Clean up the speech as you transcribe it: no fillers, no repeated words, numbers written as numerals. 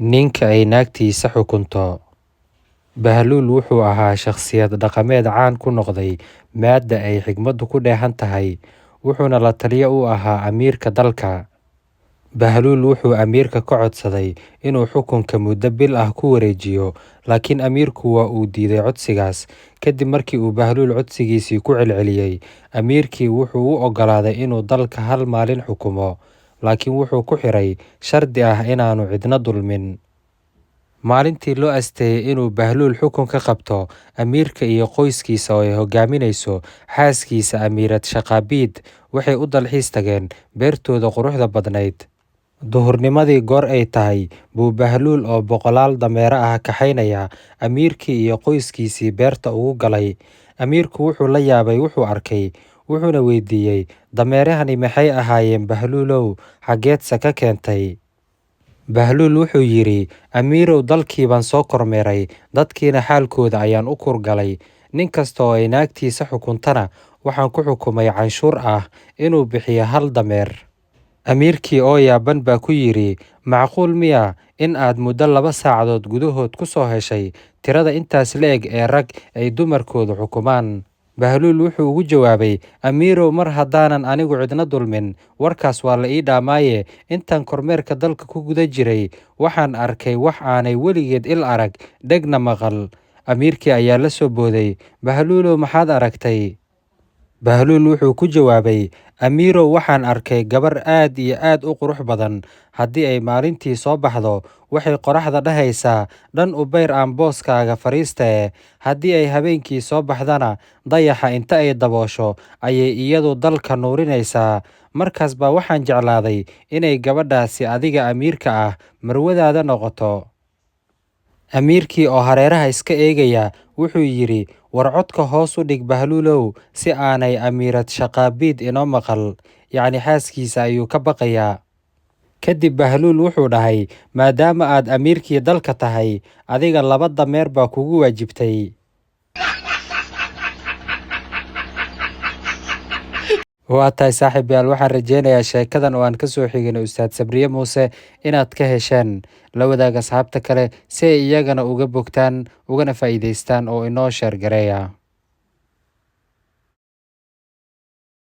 Ninka ay naagtiisa xukunto. Bahluul wuxuu ahaa shakhsiyad dhaqameed caan ku noqday maadda ay xigmaddu ku dheehan tahay, wuxuuna la taliye u ahaa amiirka dalka. Bahluul wuxuu amiirka ka codsaday inuu xukunka muddo bil ah ku wareejiyo, laakiin amiirku waa uu diiday codsigaas. Kadib markii uu Bahluul codsigiisii ku celceliyey, amiirkii wuxuu u oggolaaday inuu dalka hal maalin xukumo, laakiin wuxuu ku xiray shardi ah inaanu cidna dulmin. Maalintii loo asteeyay inuu Bahluul xukun ka qabto, amiirka iyo qoyskiisa oo ay hogaaminayso xaaskiisa Amiirad Shaqaabiid waxay u dalxiis tageen beertooda quruxda badnayd. Duhurnimadii goor ay tahay buu Bahluul oo boqolaal dameere ah kaxaynaya amiirkii iyo qoyskiisii beerta ugu galay. Amiirku wuxuu la yaabay wuxuu arkay, wuxuuna weydiiyey, dameerahani maxay ahaayeen Bahluulow, xaggeedse ka keentay? Bahluul wuxuu yidhi, amiirow, dalkii baan soo kormeeray, dadkiina xaalkooda ayaan u kurgalay. Nin kasta oo ay naagtiisa xukuntana waxaan ku xukumay canshuur ah inuu bixiyo hal dameer. Amiirkii oo yaaban baa ku yidhi, macquul miya in aad muddo 2 saacadood gudahood ku soo heshay tirada intaas le'eg ee rag ay dumarkoodu xukumaan? Bahluul wuxuu ugu jawaabay, amiirow, mar haddaanan anigu cidna dulmin, warkaas waa la ii dhaamaaye. Intaan kormeerka dalka ku guda jiray, waxaan arkay wax aanay weligeed il arag, dhegna maqal. Amiirkii ayaa la soo booday, Bahluulow, maxaad aragtay? Bahluul wuxuu ku jawaabay, amiirow, waxaan arkay gabar aad iyo aad u qurux badan. Haddii ay maalintii soo baxdo, waxay qoraxda dhahaysaa, dhan u bayr aan booskaaga fadhiistee. Haddii ay habeenkii soo baxdana, dayaxa inta ay daboosho ayay iyadu dalka nuurinaysaa. Markaas baa waxaan jeclaaday inay gabadhaasi adiga amiirka ah marwadaada noqoto. Amiirkii oo hareeraha iska eegaya wuxuu yidhi, war codka hoos u dhig Bahluulow, si aanay Amiirad Shaqaabiid inoo maqal. Yacni xaaskiisa ayuu ka baqayaa. Kadib Bahluul wuxuu dhahay, maadaama aad amiirkii dalka tahay, adiga 2 dameer baa kugu waajibtay. waa tahay saaxiibayaal, waxaan rajeynayaa sheekadan oo aan ka soo xigin Ustaad Sabriye Muuse inaad ka hesheen. La wadaaga asxaabta kale si ay iyagana uga bogtaan ugana faa'iidaystaan oo inoo sheer gareeya.